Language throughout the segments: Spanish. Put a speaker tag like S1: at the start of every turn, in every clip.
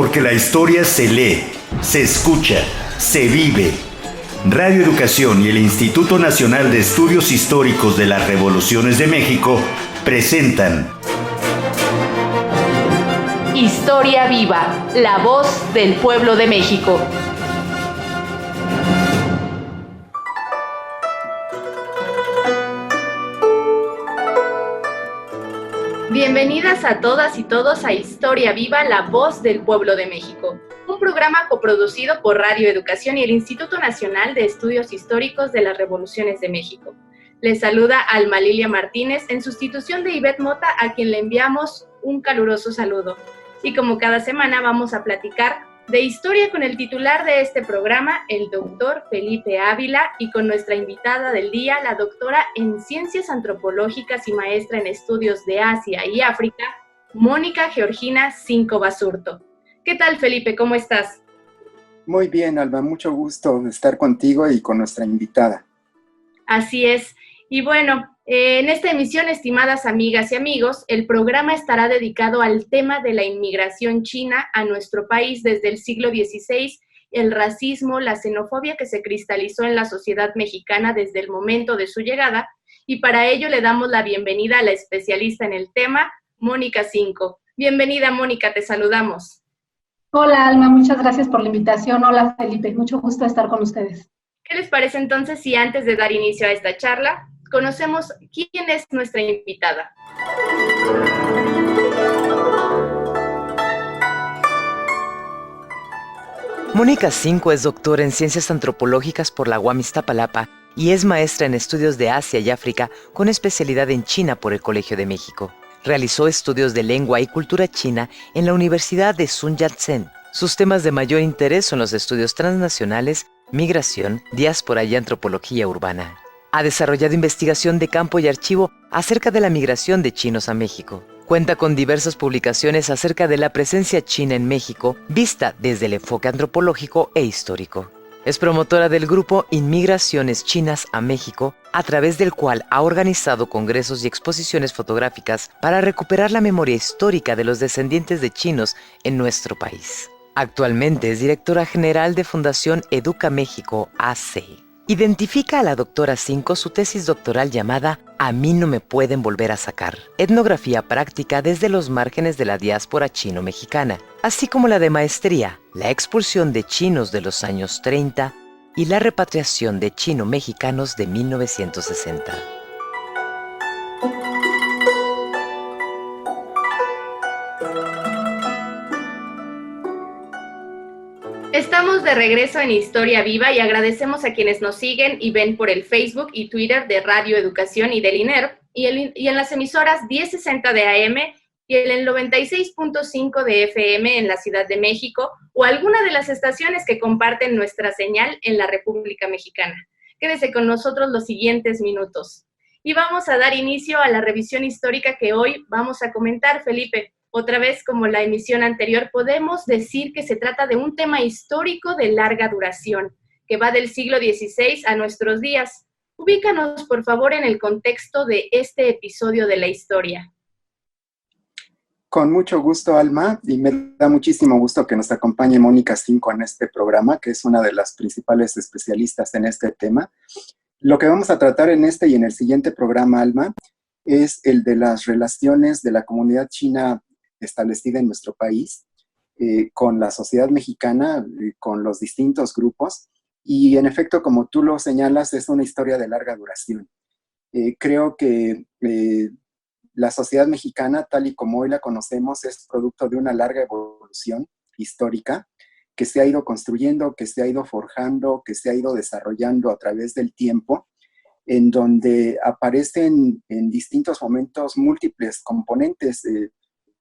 S1: Porque la historia se lee, se escucha, se vive. Radio Educación y el Instituto Nacional de Estudios Históricos de las Revoluciones de México presentan
S2: Historia Viva, la voz del pueblo de México. Bienvenidas a todas y todos a Historia Viva, la voz del pueblo de México, un programa coproducido por Radio Educación y el Instituto Nacional de Estudios Históricos de las Revoluciones de México. Les saluda Alma Lilia Martínez en sustitución de Ivette Mota, a quien le enviamos un caluroso saludo. Y como cada semana vamos a platicar de historia con el titular de este programa, el doctor Felipe Ávila, y con nuestra invitada del día, la doctora en Ciencias Antropológicas y maestra en Estudios de Asia y África, Mónica Georgina Cinco Basurto. ¿Qué tal, Felipe? ¿Cómo estás?
S3: Muy bien, Alba, mucho gusto de estar contigo y con nuestra invitada.
S2: Así es. Y bueno, en esta emisión, estimadas amigas y amigos, el programa estará dedicado al tema de la inmigración china a nuestro país desde el siglo XVI, el racismo, la xenofobia que se cristalizó en la sociedad mexicana desde el momento de su llegada, y para ello le damos la bienvenida a la especialista en el tema, Mónica Cinco. Bienvenida, Mónica, te saludamos.
S4: Hola, Alma, muchas gracias por la invitación. Hola, Felipe, mucho gusto estar con ustedes.
S2: ¿Qué les parece entonces si antes de dar inicio a esta charla, conocemos quién es nuestra invitada?
S5: Mónica Cinco es doctora en Ciencias Antropológicas por la UAM Iztapalapa y es maestra en Estudios de Asia y África con especialidad en China por el Colegio de México. Realizó estudios de lengua y cultura china en la Universidad de Sun Yat-sen. Sus temas de mayor interés son los estudios transnacionales, migración, diáspora y antropología urbana. Ha desarrollado investigación de campo y archivo acerca de la migración de chinos a México. Cuenta con diversas publicaciones acerca de la presencia china en México, vista desde el enfoque antropológico e histórico. Es promotora del grupo Inmigraciones Chinas a México, a través del cual ha organizado congresos y exposiciones fotográficas para recuperar la memoria histórica de los descendientes de chinos en nuestro país. Actualmente es directora general de Fundación Educa México AC. Identifica a la doctora Cinco su tesis doctoral llamada A mí no me pueden volver a sacar, etnografía práctica desde los márgenes de la diáspora chino-mexicana, así como la de maestría, la expulsión de chinos de los años 30 y la repatriación de chino-mexicanos de 1960.
S2: Estamos de regreso en Historia Viva y agradecemos a quienes nos siguen y ven por el Facebook y Twitter de Radio Educación y del INERP y en las emisoras 1060 de AM y el 96.5 de FM en la Ciudad de México o alguna de las estaciones que comparten nuestra señal en la República Mexicana. Quédese con nosotros los siguientes minutos. Y vamos a dar inicio a la revisión histórica que hoy vamos a comentar, Felipe. Otra vez, como la emisión anterior, podemos decir que se trata de un tema histórico de larga duración, que va del siglo XVI a nuestros días. Ubícanos, por favor, en el contexto de este episodio de la historia.
S3: Con mucho gusto, Alma, y me da muchísimo gusto que nos acompañe Mónica Cinco en este programa, que es una de las principales especialistas en este tema. Lo que vamos a tratar en este y en el siguiente programa, Alma, es el de las relaciones de la comunidad china establecida en nuestro país, con la sociedad mexicana, con los distintos grupos, y en efecto, como tú lo señalas, es una historia de larga duración. Creo que la sociedad mexicana, tal y como hoy la conocemos, es producto de una larga evolución histórica que se ha ido construyendo, que se ha ido forjando, que se ha ido desarrollando a través del tiempo, en donde aparecen en distintos momentos múltiples componentes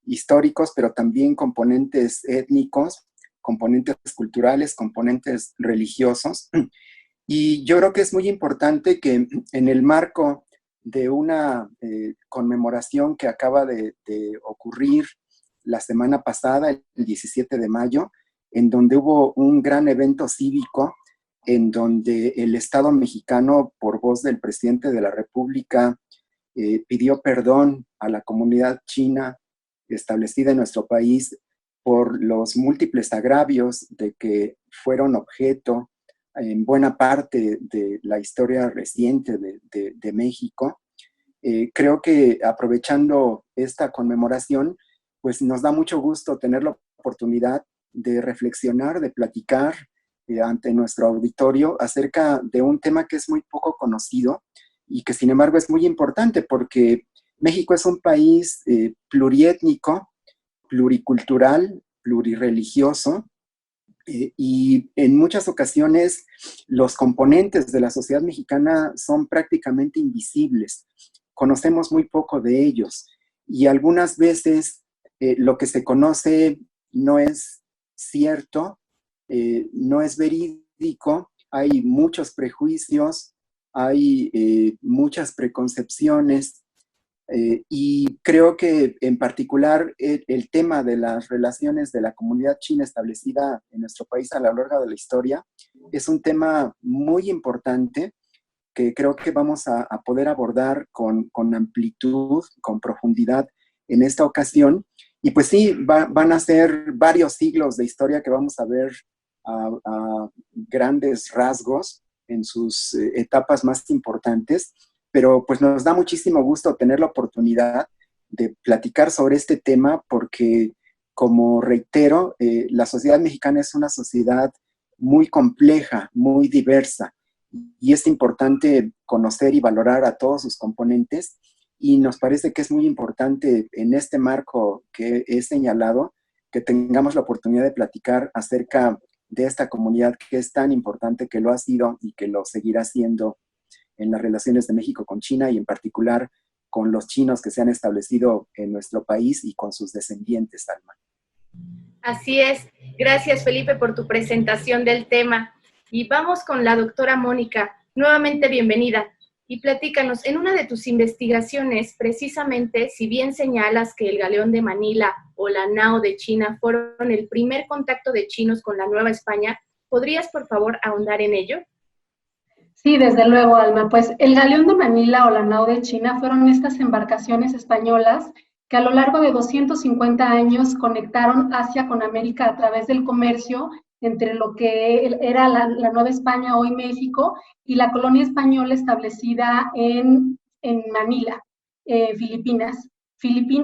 S3: históricos, pero también componentes étnicos, componentes culturales, componentes religiosos. Y yo creo que es muy importante que en el marco de una conmemoración que acaba de ocurrir la semana pasada, el 17 de mayo, en donde hubo un gran evento cívico, en donde el Estado mexicano, por voz del presidente de la República, pidió perdón a la comunidad china establecida en nuestro país por los múltiples agravios de que fueron objeto en buena parte de la historia reciente de México. Creo que aprovechando esta conmemoración, pues nos da mucho gusto tener la oportunidad de reflexionar, de platicar ante nuestro auditorio acerca de un tema que es muy poco conocido y que sin embargo es muy importante porque México es un país pluriétnico, pluricultural, plurireligioso, y en muchas ocasiones los componentes de la sociedad mexicana son prácticamente invisibles. Conocemos muy poco de ellos y algunas veces lo que se conoce no es cierto, no es verídico, hay muchos prejuicios, hay muchas preconcepciones. Y creo que en particular el tema de las relaciones de la comunidad china establecida en nuestro país a lo largo de la historia es un tema muy importante que creo que vamos a poder abordar con amplitud, con profundidad en esta ocasión. Y pues sí, van a ser varios siglos de historia que vamos a ver a grandes rasgos en sus etapas más importantes, pero pues nos da muchísimo gusto tener la oportunidad de platicar sobre este tema porque, como reitero, la sociedad mexicana es una sociedad muy compleja, muy diversa, y es importante conocer y valorar a todos sus componentes, y nos parece que es muy importante en este marco que he señalado que tengamos la oportunidad de platicar acerca de esta comunidad que es tan importante, que lo ha sido y que lo seguirá siendo en las relaciones de México con China y en particular con los chinos que se han establecido en nuestro país y con sus descendientes, Alma.
S2: Así es. Gracias, Felipe, por tu presentación del tema. Y vamos con la doctora Mónica. Nuevamente bienvenida. Y platícanos, en una de tus investigaciones, precisamente, si bien señalas que el galeón de Manila o la Nao de China fueron el primer contacto de chinos con la Nueva España, ¿podrías, por favor, ahondar en ello?
S4: Sí, desde luego, Alma. Pues el galeón de Manila o la nao de China fueron estas embarcaciones españolas que a lo largo de 250 años conectaron Asia con América a través del comercio entre lo que era la Nueva España, hoy México, y la colonia española establecida en Manila, Filipinas.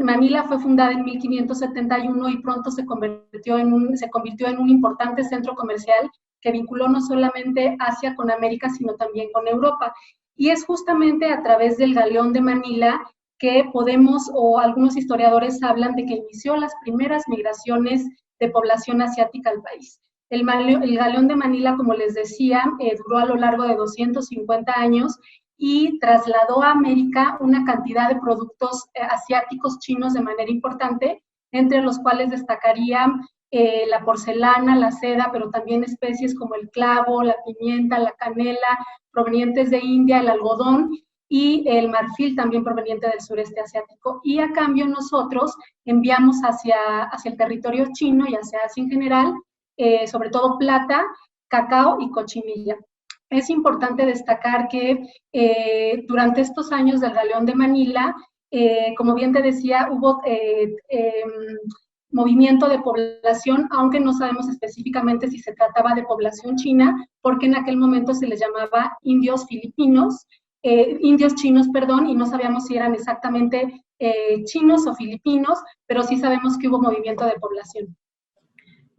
S4: Manila fue fundada en 1571 y pronto se convirtió en un importante centro comercial que vinculó no solamente Asia con América, sino también con Europa. Y es justamente a través del galeón de Manila que podemos, o algunos historiadores hablan de que inició las primeras migraciones de población asiática al país. El galeón de Manila, como les decía, duró a lo largo de 250 años y trasladó a América una cantidad de productos asiáticos chinos de manera importante, entre los cuales destacarían la porcelana, la seda, pero también especies como el clavo, la pimienta, la canela, provenientes de India, el algodón y el marfil también proveniente del sureste asiático. Y a cambio nosotros enviamos hacia el territorio chino y hacia Asia en general, sobre todo plata, cacao y cochinilla. Es importante destacar que durante estos años del galeón de Manila, como bien te decía, hubo movimiento de población, aunque no sabemos específicamente si se trataba de población china, porque en aquel momento se les llamaba indios chinos, perdón, y no sabíamos si eran exactamente chinos o filipinos, pero sí sabemos que hubo movimiento de población.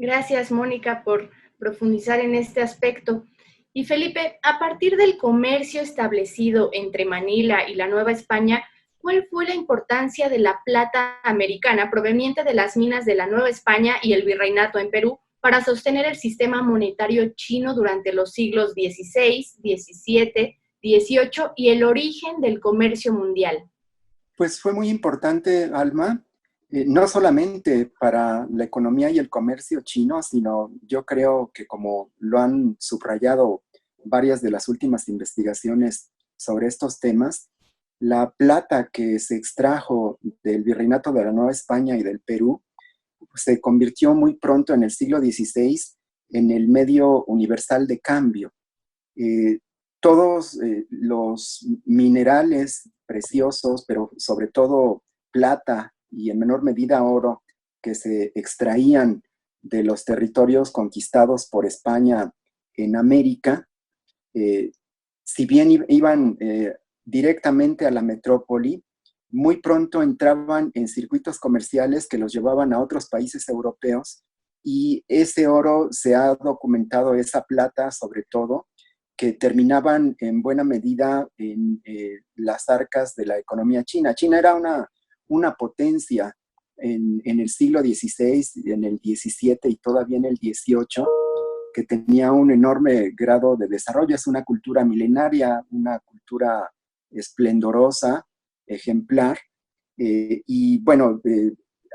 S2: Gracias, Mónica, por profundizar en este aspecto. Y Felipe, a partir del comercio establecido entre Manila y la Nueva España, ¿cuál fue la importancia de la plata americana proveniente de las minas de la Nueva España y el virreinato en Perú para sostener el sistema monetario chino durante los siglos XVI, XVII, XVIII y el origen del comercio mundial?
S3: Pues fue muy importante, Alma, no solamente para la economía y el comercio chino, sino yo creo que, como lo han subrayado varias de las últimas investigaciones sobre estos temas, la plata que se extrajo del virreinato de la Nueva España y del Perú se convirtió muy pronto en el siglo XVI en el medio universal de cambio. Todos los minerales preciosos, pero sobre todo plata y en menor medida oro, que se extraían de los territorios conquistados por España en América, si bien iban directamente a la metrópoli, muy pronto entraban en circuitos comerciales que los llevaban a otros países europeos, y ese oro se ha documentado, esa plata sobre todo, que terminaban en buena medida en las arcas de la economía china. China era una potencia en el siglo XVI, en el XVII y todavía en el XVIII, que tenía un enorme grado de desarrollo. Es una cultura milenaria, una cultura esplendorosa, ejemplar, y bueno,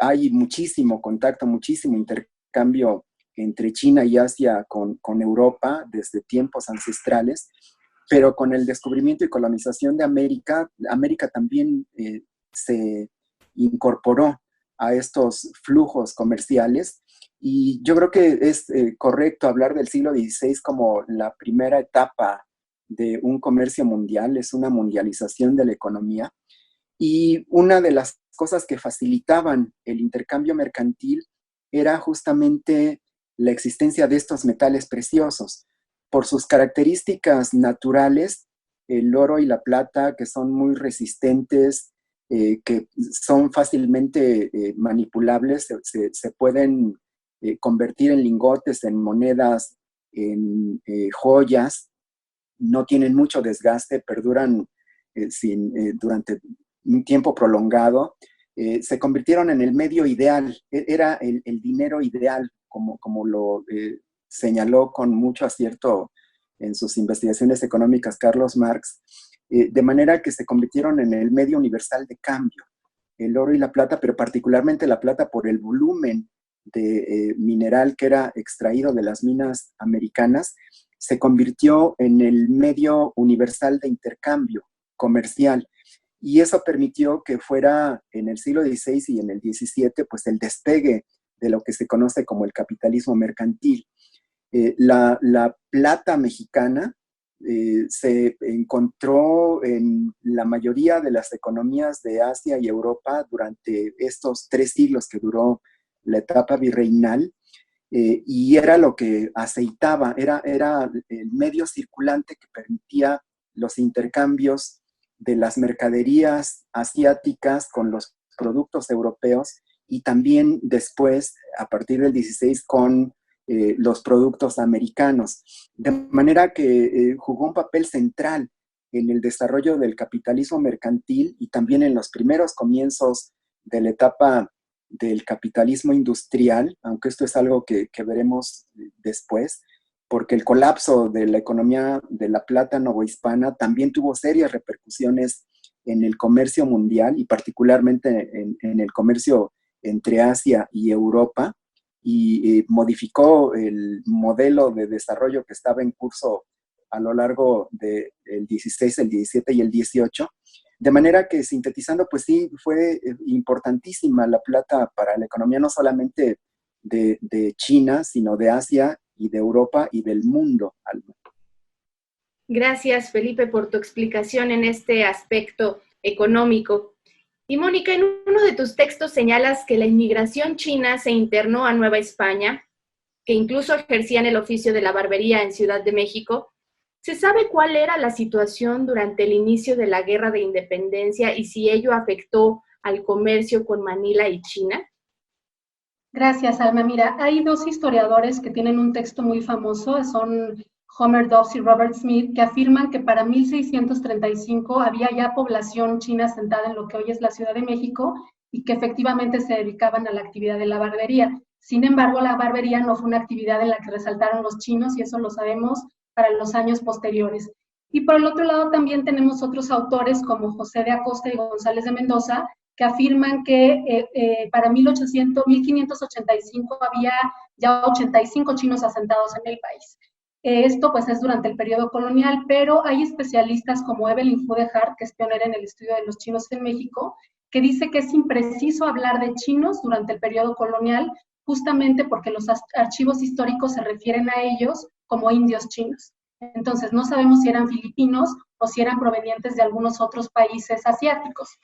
S3: hay muchísimo contacto, muchísimo intercambio entre China y Asia con Europa desde tiempos ancestrales, pero con el descubrimiento y colonización de América, América también se incorporó a estos flujos comerciales, y yo creo que es correcto hablar del siglo XVI como la primera etapa de un comercio mundial. Es una mundialización de la economía, y una de las cosas que facilitaban el intercambio mercantil era justamente la existencia de estos metales preciosos. Por sus características naturales, el oro y la plata, que son muy resistentes, que son fácilmente manipulables, se pueden convertir en lingotes, en monedas, en joyas, no tienen mucho desgaste, perduran durante un tiempo prolongado, se convirtieron en el medio ideal, era el dinero ideal, como lo señaló con mucho acierto en sus investigaciones económicas Carlos Marx, de manera que se convirtieron en el medio universal de cambio, el oro y la plata, pero particularmente la plata por el volumen de mineral que era extraído de las minas americanas, se convirtió en el medio universal de intercambio comercial. Y eso permitió que fuera en el siglo XVI y en el XVII, pues el despegue de lo que se conoce como el capitalismo mercantil. La plata mexicana se encontró en la mayoría de las economías de Asia y Europa durante estos 3 siglos que duró la etapa virreinal, y era lo que aceitaba, era el medio circulante que permitía los intercambios de las mercaderías asiáticas con los productos europeos, y también después, a partir del 16, con los productos americanos. De manera que jugó un papel central en el desarrollo del capitalismo mercantil y también en los primeros comienzos de la etapa del capitalismo industrial, aunque esto es algo que veremos después, porque el colapso de la economía de la plata novohispana también tuvo serias repercusiones en el comercio mundial y particularmente en el comercio entre Asia y Europa, y modificó el modelo de desarrollo que estaba en curso a lo largo del 16, el 17 y el 18, de manera que, sintetizando, pues sí, fue importantísima la plata para la economía no solamente de China, sino de Asia y de Europa y del mundo.
S2: Gracias, Felipe, por tu explicación en este aspecto económico. Y Mónica, en uno de tus textos señalas que la inmigración china se internó a Nueva España, que incluso ejercían el oficio de la barbería en Ciudad de México. ¿Se sabe cuál era la situación durante el inicio de la Guerra de Independencia y si ello afectó al comercio con Manila y China?
S4: Gracias, Alma. Mira, hay 2 historiadores que tienen un texto muy famoso, son Homer Dobbs y Robert Smith, que afirman que para 1635 había ya población china sentada en lo que hoy es la Ciudad de México y que efectivamente se dedicaban a la actividad de la barbería. Sin embargo, la barbería no fue una actividad en la que resaltaron los chinos, y eso lo sabemos para los años posteriores. Y por el otro lado también tenemos otros autores como José de Acosta y González de Mendoza, que afirman que para 1585 había ya 85 chinos asentados en el país. Esto pues es durante el periodo colonial, pero hay especialistas como Evelyn Fudehart, que es pionera en el estudio de los chinos en México, que dice que es impreciso hablar de chinos durante el periodo colonial, justamente porque los archivos históricos se refieren a ellos como indios chinos. Entonces no sabemos si eran filipinos o si eran provenientes de algunos otros países asiáticos.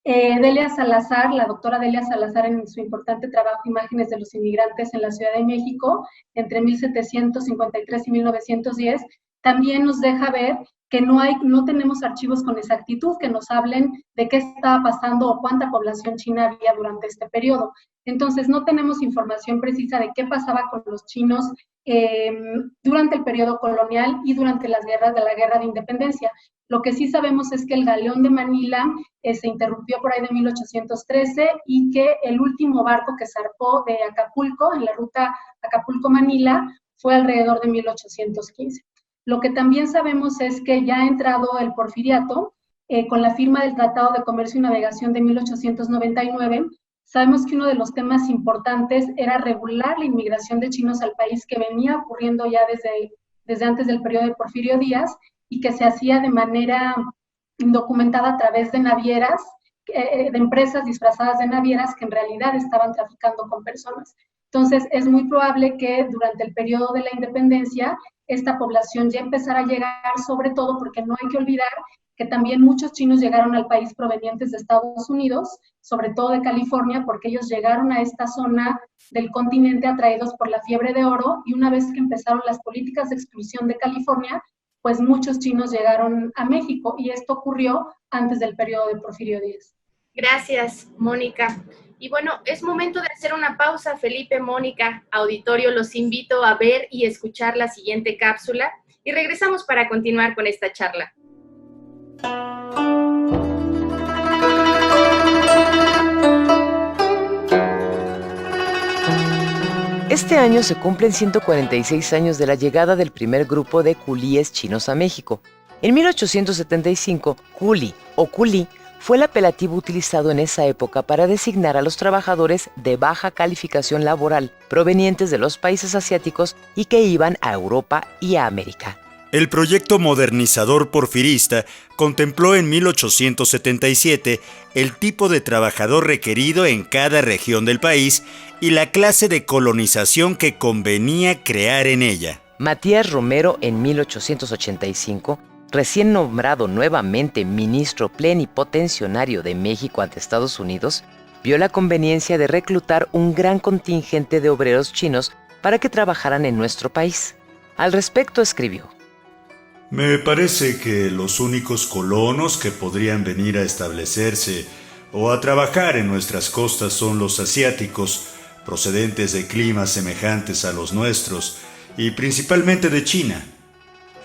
S4: Delia Salazar, la doctora Delia Salazar, en su importante trabajo Imágenes de los inmigrantes en la Ciudad de México, entre 1753 y 1910, también nos deja ver que no tenemos archivos con exactitud que nos hablen de qué estaba pasando o cuánta población china había durante este periodo. Entonces, no tenemos información precisa de qué pasaba con los chinos durante el periodo colonial y durante las guerras de la Guerra de Independencia. Lo que sí sabemos es que el galeón de Manila se interrumpió por ahí de 1813 y que el último barco que zarpó de Acapulco, en la ruta Acapulco-Manila, fue alrededor de 1815. Lo que también sabemos es que ya ha entrado el porfiriato, con la firma del Tratado de Comercio y Navegación de 1899, sabemos que uno de los temas importantes era regular la inmigración de chinos al país, que venía ocurriendo ya desde antes del periodo de Porfirio Díaz, y que se hacía de manera indocumentada a través de navieras, de empresas disfrazadas de navieras que en realidad estaban traficando con personas. Entonces, es muy probable que durante el periodo de la independencia esta población ya empezara a llegar, sobre todo porque no hay que olvidar que también muchos chinos llegaron al país provenientes de Estados Unidos, sobre todo de California, porque ellos llegaron a esta zona del continente atraídos por la fiebre de oro, y una vez que empezaron las políticas de exclusión de California, pues muchos chinos llegaron a México, y esto ocurrió antes del periodo de Porfirio Díaz.
S2: Gracias, Mónica. Y bueno, es momento de hacer una pausa, Felipe, Mónica, auditorio, los invito a ver y escuchar la siguiente cápsula y regresamos para continuar con esta charla.
S5: Este año se cumplen 146 años de la llegada del primer grupo de culíes chinos a México. En 1875, culi o culí fue el apelativo utilizado en esa época para designar a los trabajadores de baja calificación laboral provenientes de los países asiáticos y que iban a Europa y a América.
S1: El proyecto modernizador porfirista contempló en 1877 el tipo de trabajador requerido en cada región del país y la clase de colonización que convenía crear en ella.
S5: Matías Romero, en 1885, recién nombrado nuevamente ministro plenipotenciario de México ante Estados Unidos, vio la conveniencia de reclutar un gran contingente de obreros chinos para que trabajaran en nuestro país. Al respecto escribió:
S1: Me parece que los únicos colonos que podrían venir a establecerse o a trabajar en nuestras costas son los asiáticos, procedentes de climas semejantes a los nuestros y principalmente de China.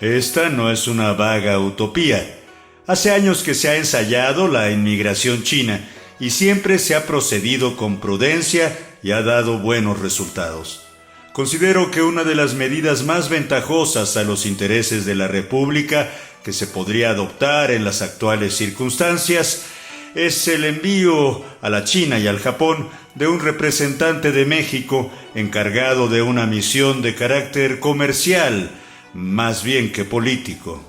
S1: Esta no es una vaga utopía. Hace años que se ha ensayado la inmigración china y siempre se ha procedido con prudencia y ha dado buenos resultados. Considero que una de las medidas más ventajosas a los intereses de la República que se podría adoptar en las actuales circunstancias es el envío a la China y al Japón de un representante de México encargado de una misión de carácter comercial, más bien que político.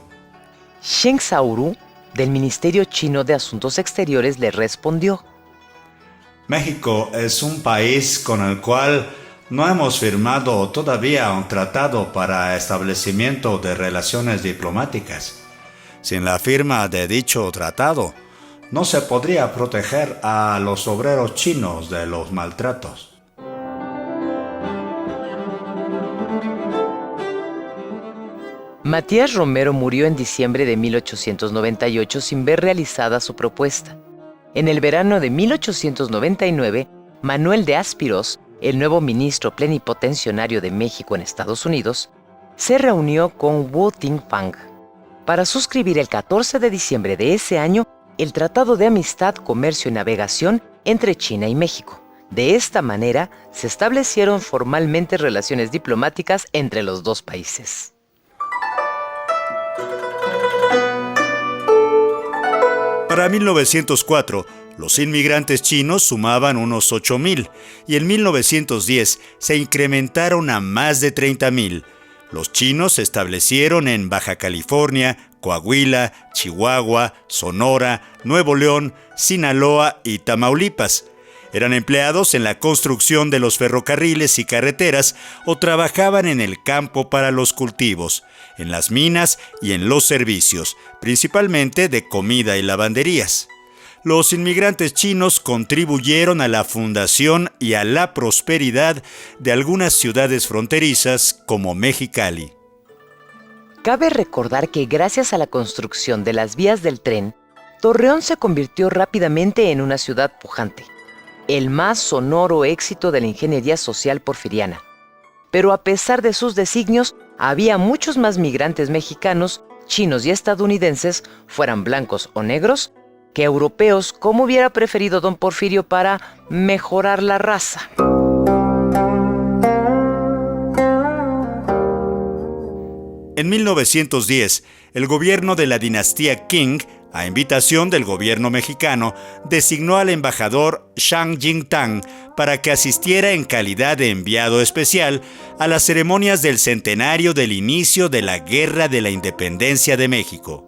S5: Sheng Sauru, del Ministerio Chino de Asuntos Exteriores, le respondió:
S1: México es un país con el cual no hemos firmado todavía un tratado para establecimiento de relaciones diplomáticas. Sin la firma de dicho tratado, no se podría proteger a los obreros chinos de los maltratos.
S5: Matías Romero murió en diciembre de 1898 sin ver realizada su propuesta. En el verano de 1899, Manuel de Aspiros, el nuevo ministro plenipotenciario de México en Estados Unidos, se reunió con Wu Ting-fang para suscribir el 14 de diciembre de ese año el Tratado de Amistad, Comercio y Navegación entre China y México. De esta manera, se establecieron formalmente relaciones diplomáticas entre los dos países.
S1: Para 1904, los inmigrantes chinos sumaban unos 8,000 y en 1910 se incrementaron a más de 30,000. Los chinos se establecieron en Baja California, Coahuila, Chihuahua, Sonora, Nuevo León, Sinaloa y Tamaulipas. Eran empleados en la construcción de los ferrocarriles y carreteras o trabajaban en el campo para los cultivos, en las minas y en los servicios, principalmente de comida y lavanderías. los inmigrantes chinos contribuyeron a la fundación y a la prosperidad de algunas ciudades fronterizas como Mexicali.
S5: Cabe recordar que gracias a la construcción de las vías del tren, Torreón se convirtió rápidamente en una ciudad pujante, el más sonoro éxito de la ingeniería social porfiriana. Pero a pesar de sus designios, había muchos más migrantes mexicanos, chinos y estadounidenses, fueran blancos o negros, que europeos, como hubiera preferido don Porfirio para mejorar la raza.
S1: En 1910, el gobierno de la dinastía Qing, a invitación del gobierno mexicano, designó al embajador Shang Jingtang para que asistiera en calidad de enviado especial a las ceremonias del centenario del inicio de la Guerra de la Independencia de México.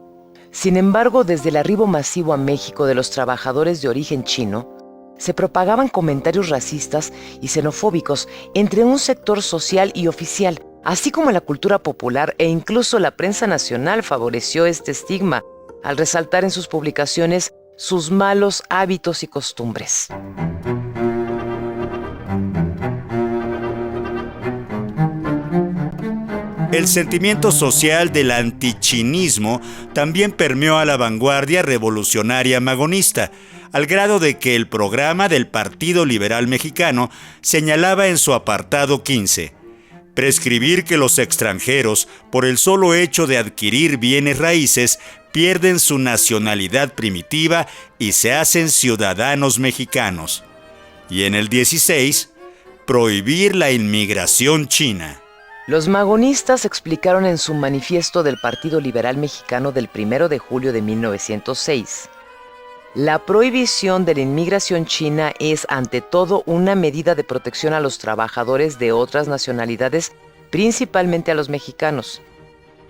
S5: Sin embargo, desde el arribo masivo a México de los trabajadores de origen chino, se propagaban comentarios racistas y xenofóbicos entre un sector social y oficial, así como la cultura popular e incluso la prensa nacional favoreció este estigma al resaltar en sus publicaciones sus malos hábitos y costumbres.
S1: El sentimiento social del antichinismo también permeó a la vanguardia revolucionaria magonista, al grado de que el programa del Partido Liberal Mexicano señalaba en su apartado 15: prescribir que los extranjeros, por el solo hecho de adquirir bienes raíces, pierden su nacionalidad primitiva y se hacen ciudadanos mexicanos. Y en el 16, prohibir la inmigración china.
S5: Los magonistas explicaron en su manifiesto del Partido Liberal Mexicano del 1 de julio de 1906: la prohibición de la inmigración china es ante todo una medida de protección a los trabajadores de otras nacionalidades, principalmente a los mexicanos.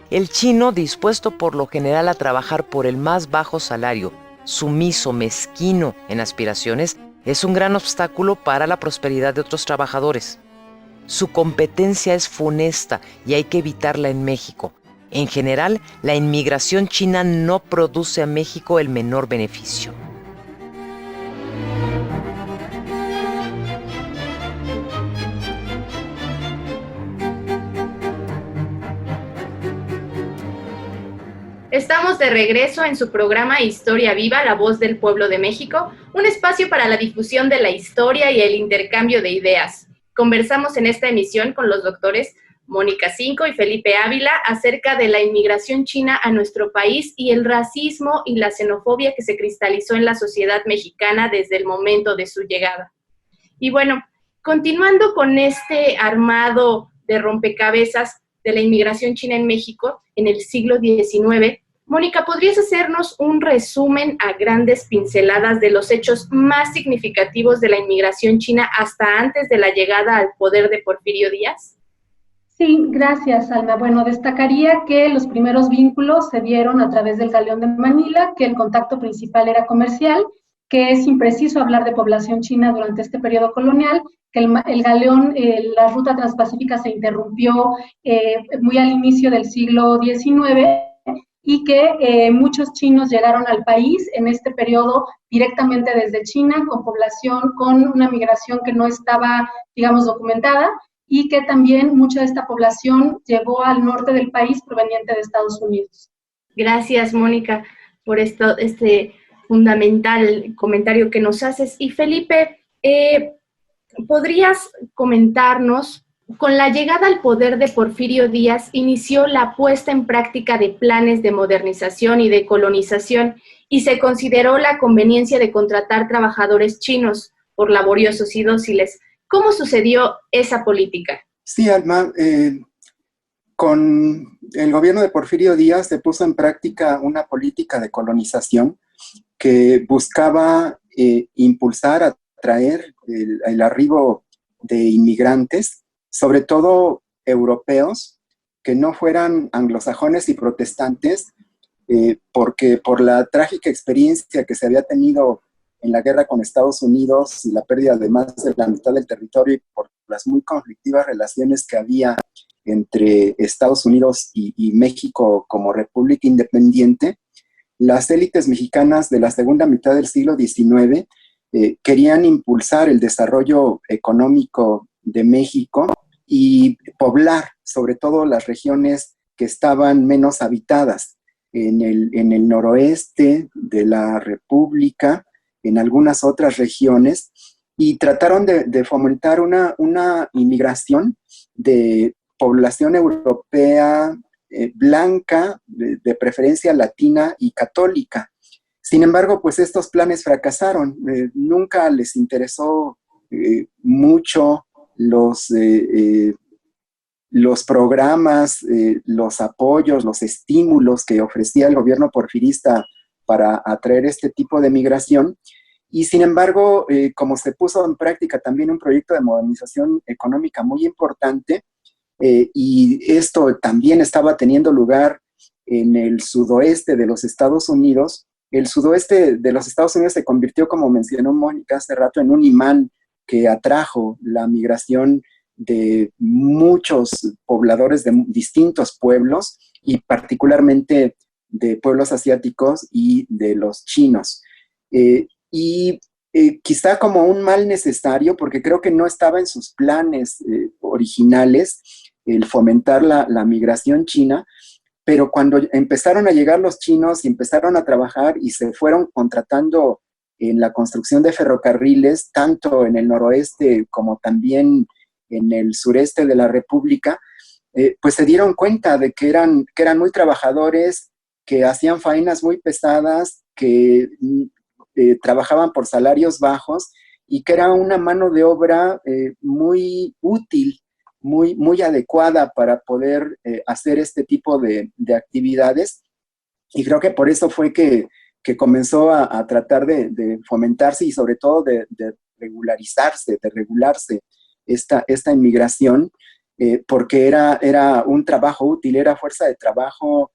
S5: El chino, dispuesto por lo general a trabajar por el más bajo salario, sumiso, mezquino en aspiraciones, es un gran obstáculo para la prosperidad de otros trabajadores. Su competencia es funesta y hay que evitarla en México. En general, la inmigración china no produce a México el menor beneficio.
S2: Estamos de regreso en su programa Historia Viva, la voz del pueblo de México, un espacio para la difusión de la historia y el intercambio de ideas. Conversamos en esta emisión con los doctores Mónica Cinco y Felipe Ávila acerca de la inmigración china a nuestro país y el racismo y la xenofobia que se cristalizó en la sociedad mexicana desde el momento de su llegada. Y bueno, continuando con este armado de rompecabezas de la inmigración china en México en el siglo XIX, Mónica, ¿podrías hacernos un resumen a grandes pinceladas de los hechos más significativos de la inmigración china hasta antes de la llegada al poder de Porfirio Díaz?
S4: Sí, gracias, Alma. Bueno, destacaría que los primeros vínculos se dieron a través del Galeón de Manila, que el contacto principal era comercial, que es impreciso hablar de población china durante este periodo colonial, que el galeón, la ruta transpacífica se interrumpió muy al inicio del siglo XIX, y que muchos chinos llegaron al país en este periodo directamente desde China, con población, con una migración que no estaba, digamos, documentada, y que también mucha de esta población llegó al norte del país proveniente de Estados Unidos.
S2: Gracias, Mónica, por este fundamental comentario que nos haces. Y Felipe, ¿podrías comentarnos? Con la llegada al poder de Porfirio Díaz, inició la puesta en práctica de planes de modernización y de colonización y se consideró la conveniencia de contratar trabajadores chinos por laboriosos y dóciles. ¿Cómo sucedió esa política?
S3: Sí, Alma, con el gobierno de Porfirio Díaz se puso en práctica una política de colonización que buscaba impulsar, atraer el arribo de inmigrantes, sobre todo europeos, que no fueran anglosajones y protestantes, porque por la trágica experiencia que se había tenido en la guerra con Estados Unidos y la pérdida de más de la mitad del territorio y por las muy conflictivas relaciones que había entre Estados Unidos y México como república independiente, las élites mexicanas de la segunda mitad del siglo XIX querían impulsar el desarrollo económico de México y poblar sobre todo las regiones que estaban menos habitadas en el noroeste de la República, en algunas otras regiones, y trataron de fomentar una inmigración de población europea blanca, de preferencia latina y católica. Sin embargo, pues estos planes fracasaron. Nunca les interesó mucho los programas, los apoyos, los estímulos que ofrecía el gobierno porfirista para atraer este tipo de migración. Y sin embargo, como se puso en práctica también un proyecto de modernización económica muy importante, y esto también estaba teniendo lugar en el sudoeste de los Estados Unidos. El sudoeste de los Estados Unidos se convirtió, como mencionó Mónica hace rato, en un imán que atrajo la migración de muchos pobladores de distintos pueblos, y particularmente de pueblos asiáticos y de los chinos. Quizá como un mal necesario, porque creo que no estaba en sus planes originales el fomentar la migración china, pero cuando empezaron a llegar los chinos y empezaron a trabajar y se fueron contratando en la construcción de ferrocarriles, tanto en el noroeste como también en el sureste de la República, pues se dieron cuenta de que eran muy trabajadores, que hacían faenas muy pesadas, que trabajaban por salarios bajos, y que era una mano de obra muy útil, muy adecuada para poder hacer este tipo de actividades. Y creo que por eso fue que comenzó a tratar de fomentarse y sobre todo de regularse esta inmigración, porque era un trabajo útil, era fuerza de trabajo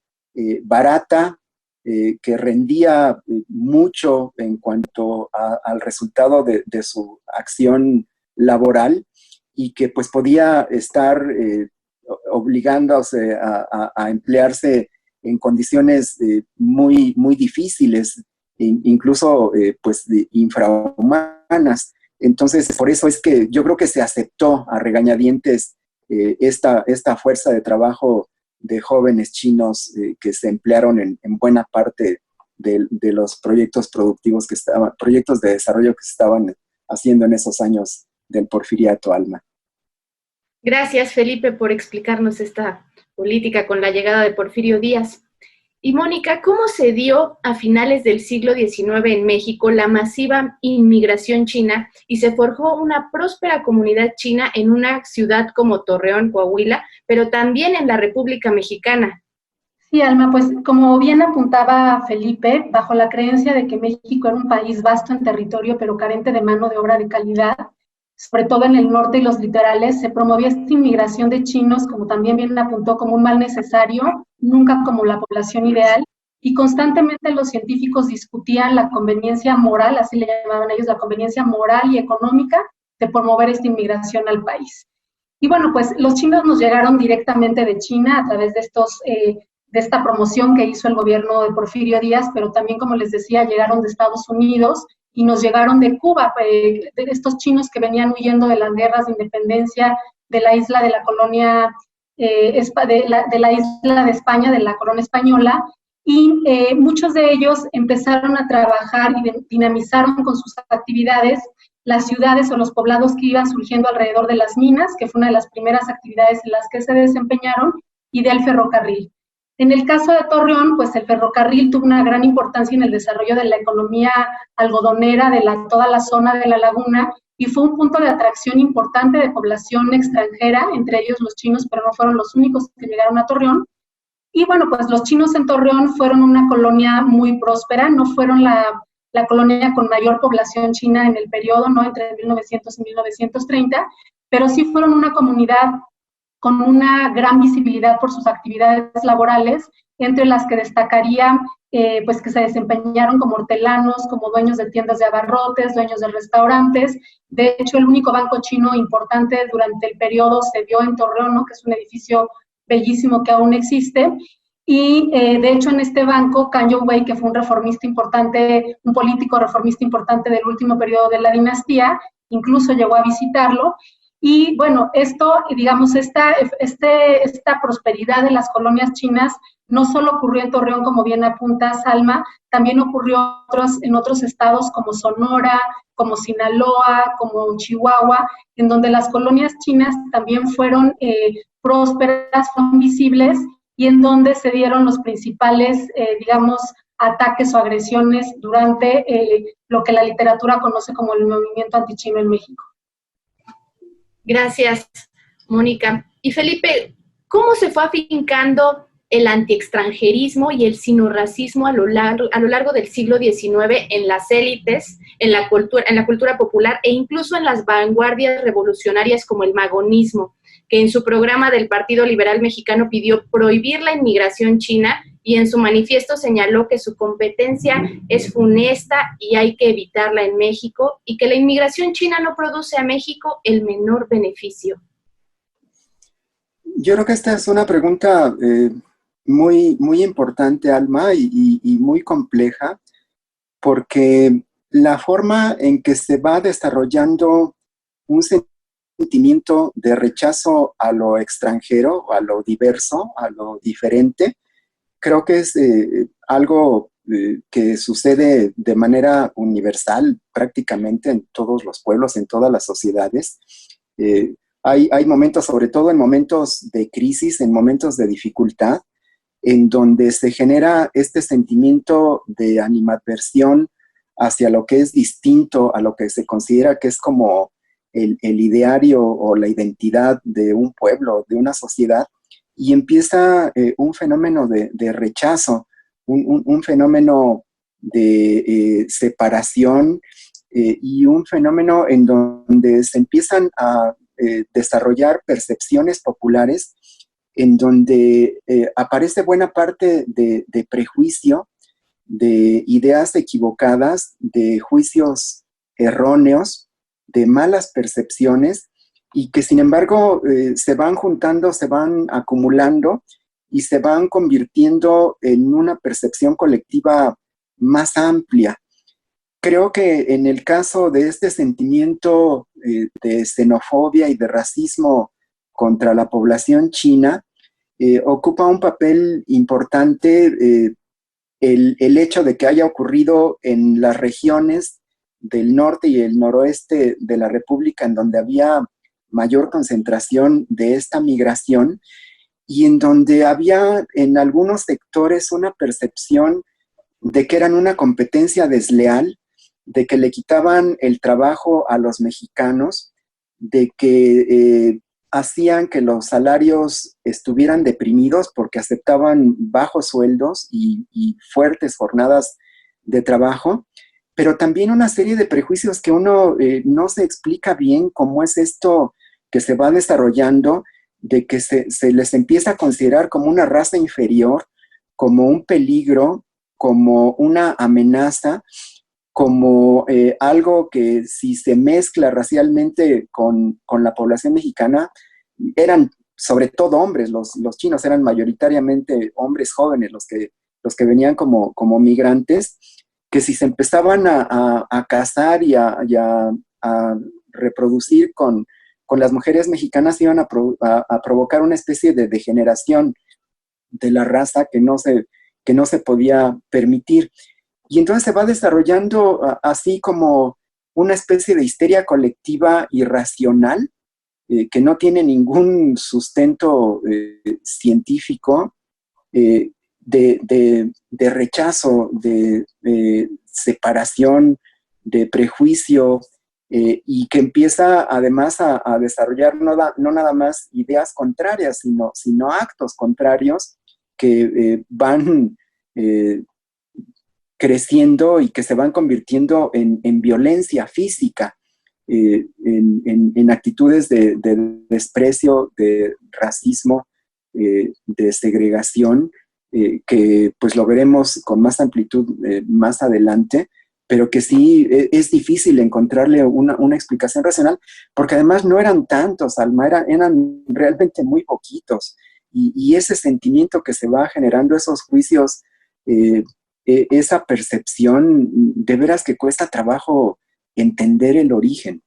S3: barata, que rendía mucho en cuanto al resultado de su acción laboral, y que pues podía estar obligándose a emplearse en condiciones muy, muy difíciles, incluso pues infrahumanas. Entonces, por eso es que yo creo que se aceptó a regañadientes esta fuerza de trabajo de jóvenes chinos que se emplearon en buena parte de los proyectos productivos proyectos de desarrollo que se estaban haciendo en esos años del Porfiriato, Alma.
S2: Gracias, Felipe, por explicarnos esta política con la llegada de Porfirio Díaz. Y Mónica, ¿cómo se dio a finales del siglo XIX en México la masiva inmigración china y se forjó una próspera comunidad china en una ciudad como Torreón, Coahuila, pero también en la República Mexicana?
S4: Sí, Alma, pues como bien apuntaba Felipe, bajo la creencia de que México era un país vasto en territorio, pero carente de mano de obra de calidad, sobre todo en el norte y los litorales, se promovía esta inmigración de chinos, como también bien apuntó, como un mal necesario, nunca como la población ideal, y constantemente los científicos discutían la conveniencia moral, así le llamaban ellos, la conveniencia moral y económica de promover esta inmigración al país. Y bueno, pues los chinos nos llegaron directamente de China a través de de esta promoción que hizo el gobierno de Porfirio Díaz, pero también, como les decía, llegaron de Estados Unidos y nos llegaron de Cuba, de estos chinos que venían huyendo de las guerras de independencia de la isla de la colonia, de la isla de España, de la corona española, y muchos de ellos empezaron a trabajar y dinamizaron con sus actividades las ciudades o los poblados que iban surgiendo alrededor de las minas, que fue una de las primeras actividades en las que se desempeñaron, y del ferrocarril. En el caso de Torreón, pues el ferrocarril tuvo una gran importancia en el desarrollo de la economía algodonera de toda la zona de la laguna, y fue un punto de atracción importante de población extranjera, entre ellos los chinos, pero no fueron los únicos que llegaron a Torreón. Y bueno, pues los chinos en Torreón fueron una colonia muy próspera, no fueron la colonia con mayor población china en el periodo, ¿no?, entre 1900 y 1930, pero sí fueron una comunidad con una gran visibilidad por sus actividades laborales, entre las que destacaría pues que se desempeñaron como hortelanos, como dueños de tiendas de abarrotes, dueños de restaurantes. De hecho, el único banco chino importante durante el periodo se dio en Torreón, ¿no?, que es un edificio bellísimo que aún existe. Y de hecho en este banco, Kang Youwei, que fue un reformista importante, un político reformista importante del último periodo de la dinastía, incluso llegó a visitarlo. Y bueno, esto, digamos, esta prosperidad de las colonias chinas no solo ocurrió en Torreón, como bien apunta Salma, también ocurrió en otros estados como Sonora, como Sinaloa, como Chihuahua, en donde las colonias chinas también fueron prósperas, fueron visibles, y en donde se dieron los principales, digamos, ataques o agresiones durante lo que la literatura conoce como el movimiento antichino en México.
S2: Gracias, Mónica. Y Felipe, ¿cómo se fue afincando el antiextranjerismo y el sinorracismo a lo largo del siglo XIX en las élites, en la cultura popular e incluso en las vanguardias revolucionarias como el magonismo, que en su programa del Partido Liberal Mexicano pidió prohibir la inmigración china y en su manifiesto señaló que su competencia es funesta y hay que evitarla en México, y que la inmigración china no produce a México el menor beneficio?
S3: Yo creo que esta es una pregunta muy, muy importante, Alma, y muy compleja, porque la forma en que se va desarrollando un sentimiento de rechazo a lo extranjero, a lo diverso, a lo diferente, creo que es algo que sucede de manera universal prácticamente en todos los pueblos, en todas las sociedades. Hay momentos, sobre todo en momentos de crisis, en momentos de dificultad, en donde se genera este sentimiento de animadversión hacia lo que es distinto a lo que se considera que es como el ideario o la identidad de un pueblo, de una sociedad, y empieza un fenómeno de rechazo, un fenómeno de separación y un fenómeno en donde se empiezan a desarrollar percepciones populares en donde aparece buena parte de prejuicio, de ideas equivocadas, de juicios erróneos, de malas percepciones, y que sin embargo se van juntando, se van acumulando y se van convirtiendo en una percepción colectiva más amplia. Creo que en el caso de este sentimiento de xenofobia y de racismo contra la población china, ocupa un papel importante el hecho de que haya ocurrido en las regiones del norte y el noroeste de la República, en donde había mayor concentración de esta migración y en donde había en algunos sectores una percepción de que eran una competencia desleal, de que le quitaban el trabajo a los mexicanos, de que hacían que los salarios estuvieran deprimidos porque aceptaban bajos sueldos y fuertes jornadas de trabajo, pero también una serie de prejuicios que uno no se explica bien cómo es esto que se va desarrollando, de que se les empieza a considerar como una raza inferior, como un peligro, como una amenaza, como algo que si se mezcla racialmente con la población mexicana, eran sobre todo hombres, los chinos eran mayoritariamente hombres jóvenes los que venían como migrantes, que si se empezaban a casar y a reproducir con las mujeres mexicanas iban a provocar una especie de degeneración de la raza que no se podía permitir. Y entonces se va desarrollando así como una especie de histeria colectiva irracional que no tiene ningún sustento científico, de rechazo, de separación, de prejuicio, y que empieza además a desarrollar no nada más ideas contrarias, sino actos contrarios que van creciendo y que se van convirtiendo en violencia física, en actitudes de desprecio, de racismo, de segregación, que pues lo veremos con más amplitud más adelante, pero que sí es difícil encontrarle una explicación racional, porque además no eran tantos, Alma, eran realmente muy poquitos. y ese sentimiento que se va generando, esos juicios, esa percepción, de veras que cuesta trabajo entender el origen.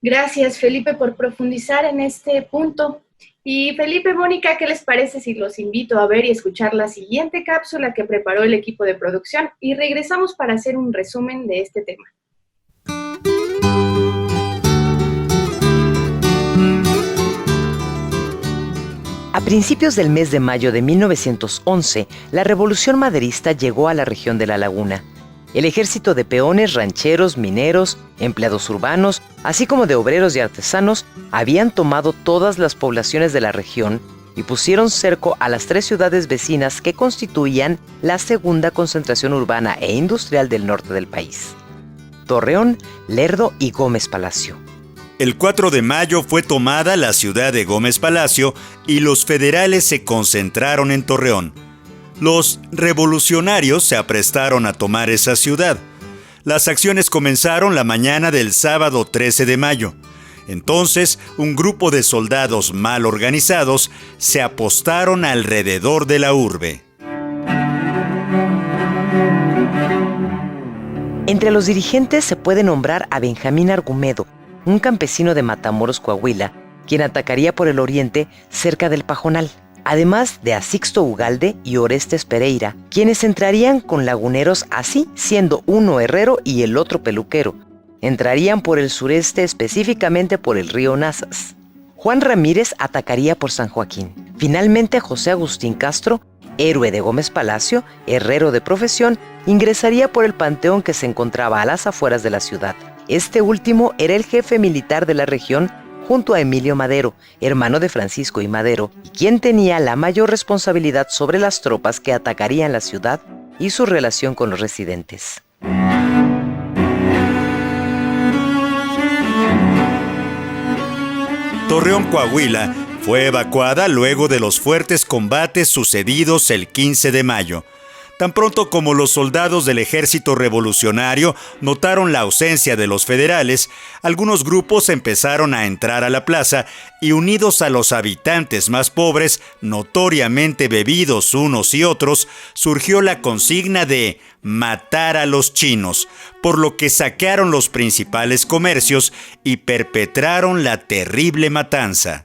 S2: Gracias, Felipe, por profundizar en este punto. Y Felipe, Mónica, ¿qué les parece si los invito a ver y escuchar la siguiente cápsula que preparó el equipo de producción? Y regresamos para hacer un resumen de este tema.
S5: A principios del mes de mayo de 1911, la Revolución Maderista llegó a la región de La Laguna. El ejército de peones, rancheros, mineros, empleados urbanos, así como de obreros y artesanos, habían tomado todas las poblaciones de la región y pusieron cerco a las 3 ciudades vecinas que constituían la segunda concentración urbana e industrial del norte del país: Torreón, Lerdo y Gómez Palacio.
S1: El 4 de mayo fue tomada la ciudad de Gómez Palacio y los federales se concentraron en Torreón. Los revolucionarios se aprestaron a tomar esa ciudad. Las acciones comenzaron la mañana del sábado 13 de mayo. Entonces, un grupo de soldados mal organizados se apostaron alrededor de la urbe.
S5: Entre los dirigentes se puede nombrar a Benjamín Argumedo, un campesino de Matamoros, Coahuila, quien atacaría por el oriente cerca del Pajonal, además de a Sixto Ugalde y Orestes Pereira, quienes entrarían con laguneros, así siendo uno herrero y el otro peluquero. Entrarían por el sureste, específicamente por el río Nazas. Juan Ramírez atacaría por San Joaquín. Finalmente, José Agustín Castro, héroe de Gómez Palacio, herrero de profesión, ingresaría por el panteón que se encontraba a las afueras de la ciudad. Este último era el jefe militar de la región, junto a Emilio Madero, hermano de Francisco I. Madero, y quien tenía la mayor responsabilidad sobre las tropas que atacarían la ciudad y su relación con los residentes.
S1: Torreón, Coahuila, fue evacuada luego de los fuertes combates sucedidos el 15 de mayo. Tan pronto como los soldados del ejército revolucionario notaron la ausencia de los federales, algunos grupos empezaron a entrar a la plaza y, unidos a los habitantes más pobres, notoriamente bebidos unos y otros, surgió la consigna de matar a los chinos, por lo que saquearon los principales comercios y perpetraron la terrible matanza.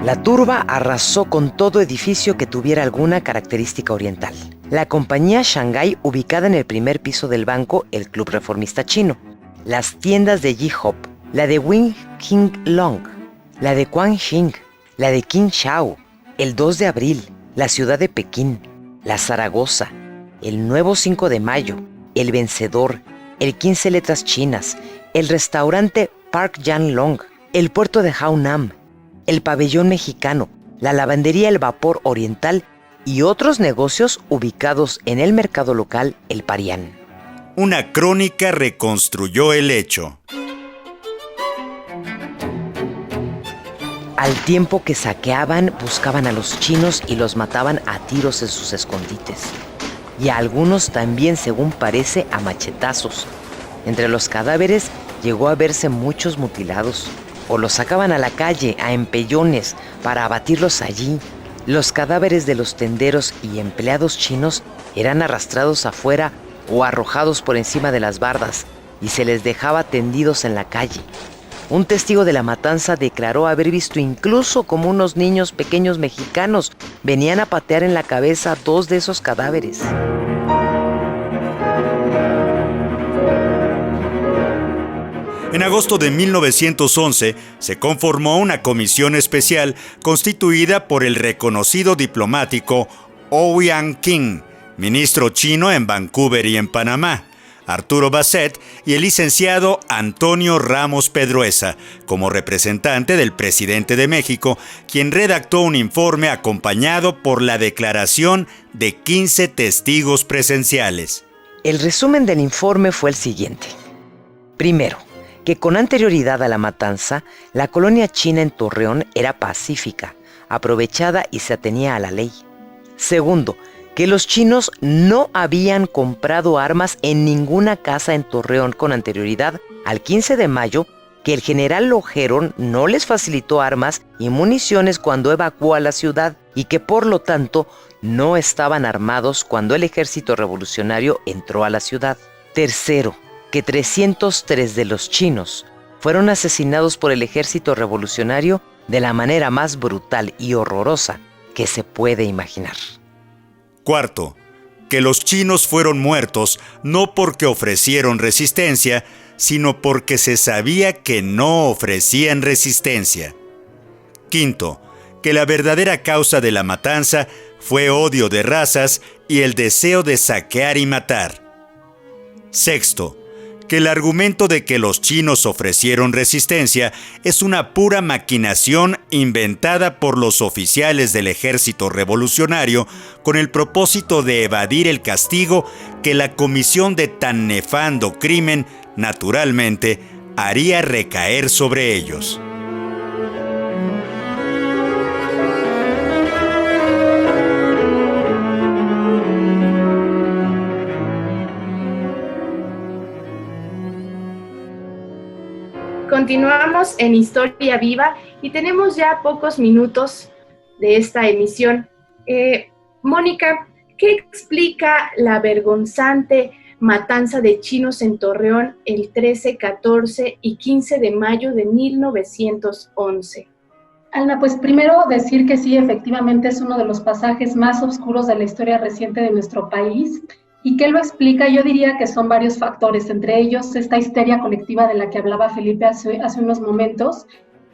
S5: La turba arrasó con todo edificio que tuviera alguna característica oriental. La compañía Shanghái, ubicada en el primer piso del banco, el Club Reformista Chino. Las tiendas de Yi-Hop, la de Wing King Long, la de Quang Xing, la de Qin Shao, el 2 de abril, la ciudad de Pekín, la Zaragoza, el nuevo 5 de mayo, el Vencedor, el 15 Letras Chinas, el restaurante Park Yan Long, el puerto de Haonam, el pabellón mexicano, la lavandería El Vapor Oriental y otros negocios ubicados en el mercado local El Parián.
S1: Una crónica reconstruyó el hecho.
S5: Al tiempo que saqueaban, buscaban a los chinos y los mataban a tiros en sus escondites. Y a algunos también, según parece, a machetazos. Entre los cadáveres llegó a verse muchos mutilados. O los sacaban a la calle, a empellones, para abatirlos allí. Los cadáveres de los tenderos y empleados chinos eran arrastrados afuera o arrojados por encima de las bardas y se les dejaba tendidos en la calle. Un testigo de la matanza declaró haber visto incluso como unos niños pequeños mexicanos venían a patear en la cabeza 2 de esos cadáveres.
S1: En agosto de 1911 se conformó una comisión especial constituida por el reconocido diplomático Ouyang King, ministro chino en Vancouver y en Panamá, Arturo Bassett y el licenciado Antonio Ramos Pedruesa, como representante del presidente de México, quien redactó un informe acompañado por la declaración de 15 testigos presenciales.
S5: El resumen del informe fue el siguiente. Primero, que con anterioridad a la matanza, la colonia china en Torreón era pacífica, aprovechada y se atenía a la ley. Segundo, que los chinos no habían comprado armas en ninguna casa en Torreón con anterioridad al 15 de mayo, que el general Lojero no les facilitó armas y municiones cuando evacuó a la ciudad y que por lo tanto no estaban armados cuando el ejército revolucionario entró a la ciudad. Tercero, que 303 de los chinos fueron asesinados por el ejército revolucionario de la manera más brutal y horrorosa que se puede imaginar.
S1: Cuarto, que los chinos fueron muertos no porque ofrecieron resistencia, sino porque se sabía que no ofrecían resistencia. Quinto, que la verdadera causa de la matanza fue odio de razas y el deseo de saquear y matar. Sexto, que el argumento de que los chinos ofrecieron resistencia es una pura maquinación inventada por los oficiales del ejército revolucionario con el propósito de evadir el castigo que la comisión de tan nefando crimen, naturalmente, haría recaer sobre ellos.
S2: Continuamos en Historia Viva y tenemos ya pocos minutos de esta emisión. Mónica, ¿qué explica la vergonzante matanza de chinos en Torreón el 13, 14 y 15 de mayo de 1911?
S4: Alma, pues primero decir que sí, efectivamente es uno de los pasajes más oscuros de la historia reciente de nuestro país. ¿Y qué lo explica? Yo diría que son varios factores, entre ellos esta histeria colectiva de la que hablaba Felipe hace unos momentos,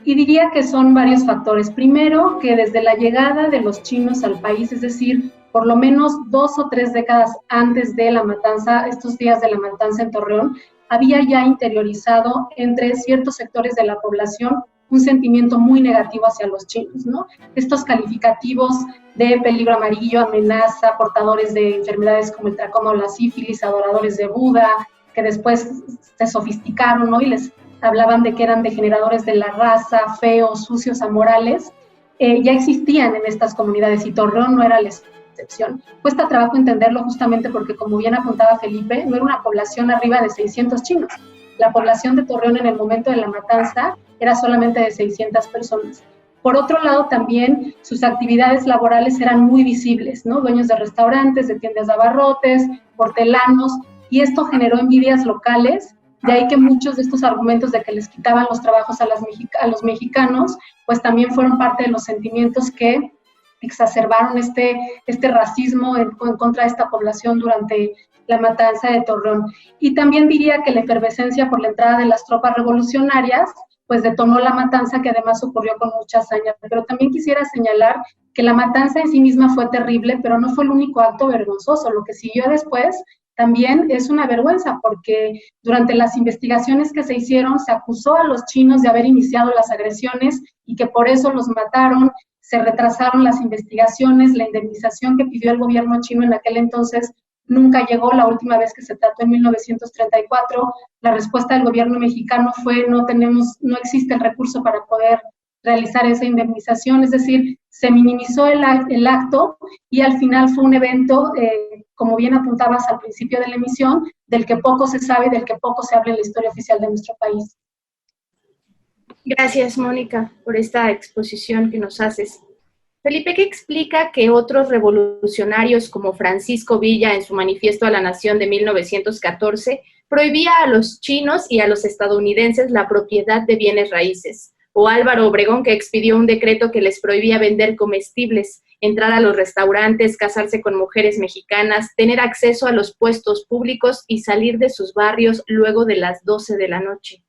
S4: y diría que son varios factores. Primero, que desde la llegada de los chinos al país, es decir, por lo menos 2 o 3 décadas antes de la matanza, estos días de la matanza en Torreón, había ya interiorizado entre ciertos sectores de la población un sentimiento muy negativo hacia los chinos, ¿no? Estos calificativos de peligro amarillo, amenaza, portadores de enfermedades como el tracoma o la sífilis, adoradores de Buda, que después se sofisticaron, ¿no? Y les hablaban de que eran degeneradores de la raza, feos, sucios, amorales, ya existían en estas comunidades y Torreón no era la excepción. Cuesta trabajo entenderlo justamente porque, como bien apuntaba Felipe, no era una población arriba de 600 chinos. La población de Torreón en el momento de la matanza era solamente de 600 personas. Por otro lado, también sus actividades laborales eran muy visibles, ¿no? Dueños de restaurantes, de tiendas de abarrotes, hortelanos, y esto generó envidias locales, de ahí que muchos de estos argumentos de que les quitaban los trabajos a los mexicanos, pues también fueron parte de los sentimientos que exacerbaron este racismo en contra de esta población durante la matanza de Torreón. Y también diría que la efervescencia por la entrada de las tropas revolucionarias pues detonó la matanza, que además ocurrió con mucha hazaña. Pero también quisiera señalar que la matanza en sí misma fue terrible, pero no fue el único acto vergonzoso. Lo que siguió después también es una vergüenza, porque durante las investigaciones que se hicieron se acusó a los chinos de haber iniciado las agresiones y que por eso los mataron. Se retrasaron las investigaciones, la indemnización que pidió el gobierno chino en aquel entonces nunca llegó. La última vez que se trató en 1934, la respuesta del gobierno mexicano fue no existe el recurso para poder realizar esa indemnización, es decir, se minimizó el acto y al final fue un evento, como bien apuntabas al principio de la emisión, del que poco se sabe, del que poco se habla en la historia oficial de nuestro país.
S2: Gracias, Mónica, por esta exposición que nos haces. Felipe, ¿qué explica que otros revolucionarios como Francisco Villa en su Manifiesto a la Nación de 1914 prohibía a los chinos y a los estadounidenses la propiedad de bienes raíces? O Álvaro Obregón, que expidió un decreto que les prohibía vender comestibles, entrar a los restaurantes, casarse con mujeres mexicanas, tener acceso a los puestos públicos y salir de sus barrios luego de las 12 de la noche.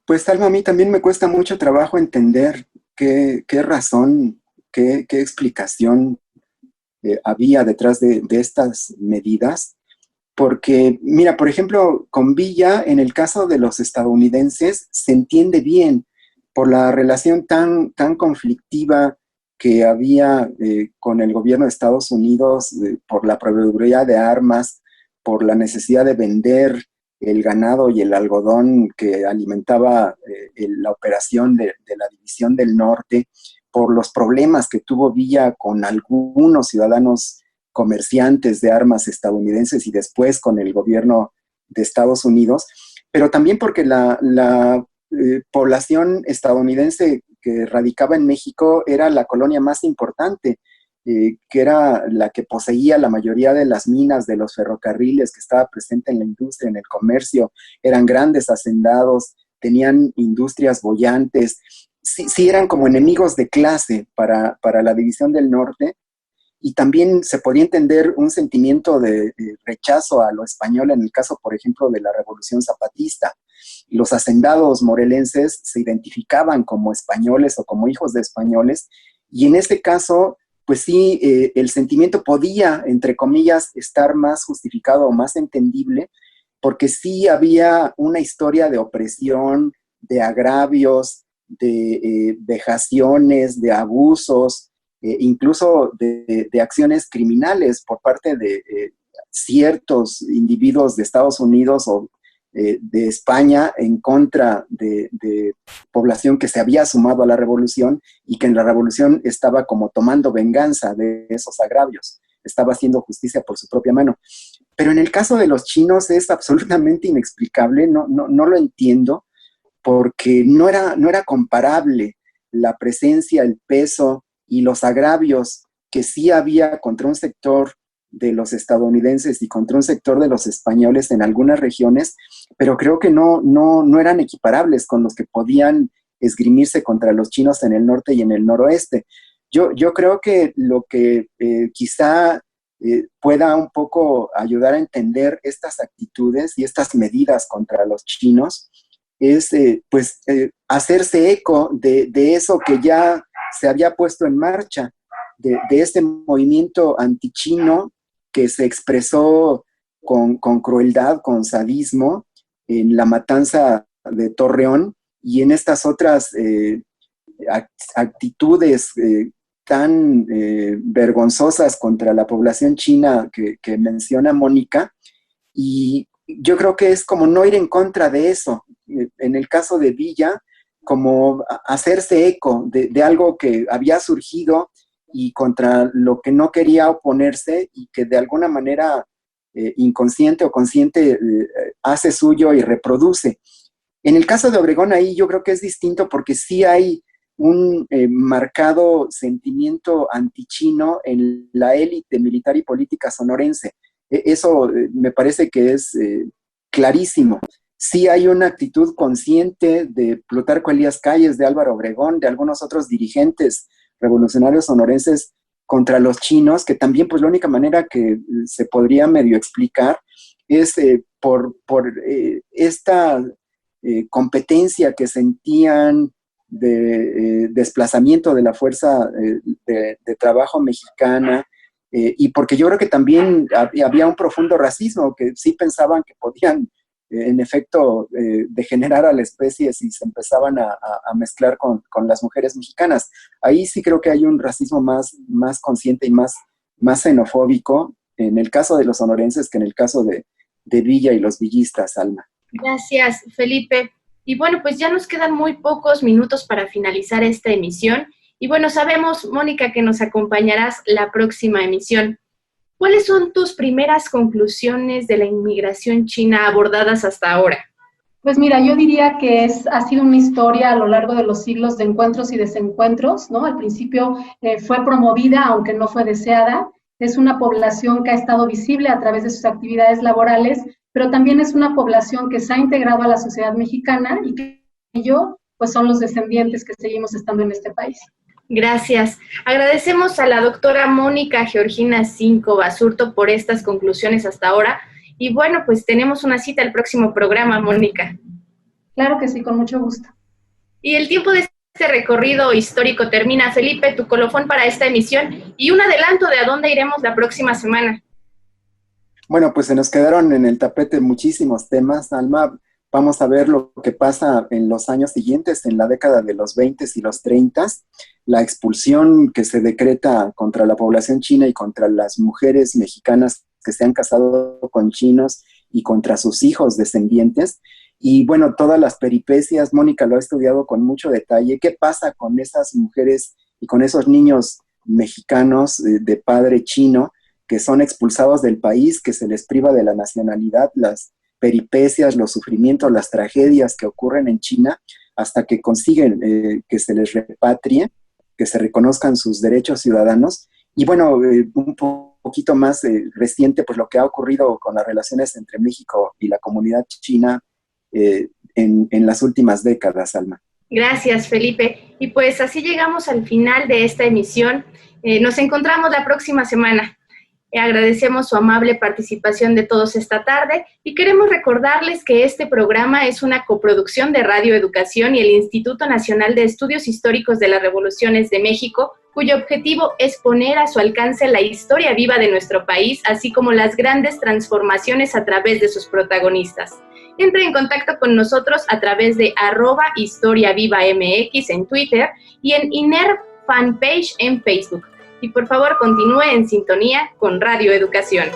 S3: Pues, Alma, a mí también me cuesta mucho trabajo entender qué razón, qué explicación había detrás de estas medidas. Porque, mira, por ejemplo, con Villa, en el caso de los estadounidenses, se entiende bien por la relación tan conflictiva que había con el gobierno de Estados Unidos, por la proveeduría de armas, por la necesidad de vender el ganado y el algodón que alimentaba la operación de la División del Norte, por los problemas que tuvo Villa con algunos ciudadanos comerciantes de armas estadounidenses y después con el gobierno de Estados Unidos. pero también porque la población estadounidense que radicaba en México era la colonia más importante, que era la que poseía la mayoría de las minas, de los ferrocarriles, que estaba presente en la industria, en el comercio, eran grandes hacendados, tenían industrias bollantes, sí eran como enemigos de clase para la división del norte, y también se podía entender un sentimiento de rechazo a lo español en el caso, por ejemplo, de la Revolución Zapatista. Los hacendados morelenses se identificaban como españoles o como hijos de españoles, y en este caso, pues sí, el sentimiento podía, entre comillas, estar más justificado o más entendible, porque sí había una historia de opresión, de agravios, de vejaciones, de abusos, incluso de acciones criminales por parte de ciertos individuos de Estados Unidos o de España en contra de población que se había sumado a la revolución y que en la revolución estaba como tomando venganza de esos agravios, estaba haciendo justicia por su propia mano. Pero en el caso de los chinos es absolutamente inexplicable, no lo entiendo, porque no era comparable la presencia, el peso y los agravios que sí había contra un sector de los estadounidenses y contra un sector de los españoles en algunas regiones, pero creo que no eran equiparables con los que podían esgrimirse contra los chinos en el norte y en el noroeste. Yo creo que lo que quizá pueda un poco ayudar a entender estas actitudes y estas medidas contra los chinos es hacerse eco de eso que ya se había puesto en marcha, de este movimiento antichino que se expresó con crueldad, con sadismo, en la matanza de Torreón y en estas otras actitudes tan vergonzosas contra la población china que menciona Mónica. Y yo creo que es como no ir en contra de eso. En el caso de Villa, como hacerse eco de algo que había surgido y contra lo que no quería oponerse y que de alguna manera inconsciente o consciente hace suyo y reproduce. En el caso de Obregón ahí yo creo que es distinto porque sí hay un marcado sentimiento antichino en la élite militar y política sonorense. Eso me parece que es clarísimo. Sí hay una actitud consciente de Plutarco Elías Calles, de Álvaro Obregón, de algunos otros dirigentes revolucionarios sonorenses contra los chinos, que también pues la única manera que se podría medio explicar es por esta competencia que sentían de desplazamiento de la fuerza de trabajo mexicana, y porque yo creo que también había un profundo racismo, que sí pensaban que podían en efecto degenerar a la especie si se empezaban a mezclar con las mujeres mexicanas. Ahí sí creo que hay un racismo más consciente y más xenofóbico en el caso de los sonorenses que en el caso de Villa y los villistas, Alma.
S2: Gracias, Felipe. Y bueno, pues ya nos quedan muy pocos minutos para finalizar esta emisión. Y bueno, sabemos, Mónica, que nos acompañarás la próxima emisión. ¿Cuáles son tus primeras conclusiones de la inmigración china abordadas hasta ahora?
S4: Pues mira, yo diría que ha sido una historia a lo largo de los siglos de encuentros y desencuentros, ¿no? Al principio fue promovida, aunque no fue deseada. Es una población que ha estado visible a través de sus actividades laborales, pero también es una población que se ha integrado a la sociedad mexicana y que pues son los descendientes que seguimos estando en este país.
S2: Gracias. Agradecemos a la doctora Mónica Georgina Cinco Basurto por estas conclusiones hasta ahora. Y bueno, pues tenemos una cita al próximo programa, Mónica.
S4: Claro que sí, con mucho gusto.
S2: Y el tiempo de este recorrido histórico termina. Felipe, tu colofón para esta emisión y un adelanto de a dónde iremos la próxima semana.
S3: Bueno, pues se nos quedaron en el tapete muchísimos temas, Alma. Vamos a ver lo que pasa en los años siguientes, en la década de los 20 y los 30, la expulsión que se decreta contra la población china y contra las mujeres mexicanas que se han casado con chinos y contra sus hijos descendientes. Y bueno, todas las peripecias, Mónica lo ha estudiado con mucho detalle. ¿Qué pasa con esas mujeres y con esos niños mexicanos de padre chino que son expulsados del país, que se les priva de la nacionalidad, peripecias, los sufrimientos, las tragedias que ocurren en China hasta que consiguen que se les repatrie, que se reconozcan sus derechos ciudadanos. Y bueno, un poquito más reciente, pues lo que ha ocurrido con las relaciones entre México y la comunidad china en las últimas décadas, Alma.
S2: Gracias, Felipe. Y pues así llegamos al final de esta emisión. Nos encontramos la próxima semana. Agradecemos su amable participación de todos esta tarde y queremos recordarles que este programa es una coproducción de Radio Educación y el Instituto Nacional de Estudios Históricos de las Revoluciones de México, cuyo objetivo es poner a su alcance la historia viva de nuestro país, así como las grandes transformaciones a través de sus protagonistas. Entre en contacto con nosotros a través de @historiavivamx en Twitter y en INERV fanpage en Facebook. Y por favor continúe en sintonía con Radio Educación.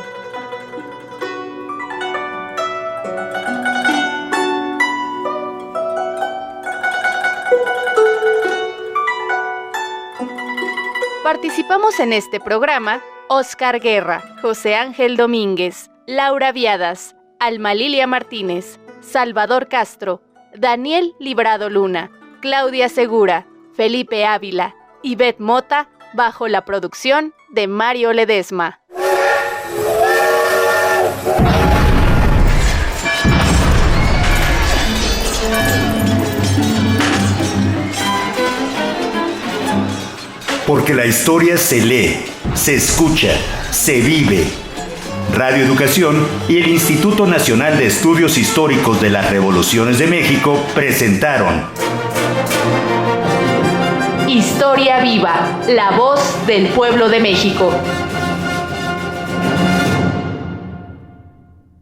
S2: Participamos en este programa Oscar Guerra, José Ángel Domínguez, Laura Viadas, Alma Lilia Martínez, Salvador Castro, Daniel Librado Luna, Claudia Segura, Felipe Ávila, Ivette Mota, bajo la producción de Mario Ledesma.
S1: Porque la historia se lee, se escucha, se vive. Radio Educación y el Instituto Nacional de Estudios Históricos de las Revoluciones de México presentaron Historia Viva, la voz del pueblo de México.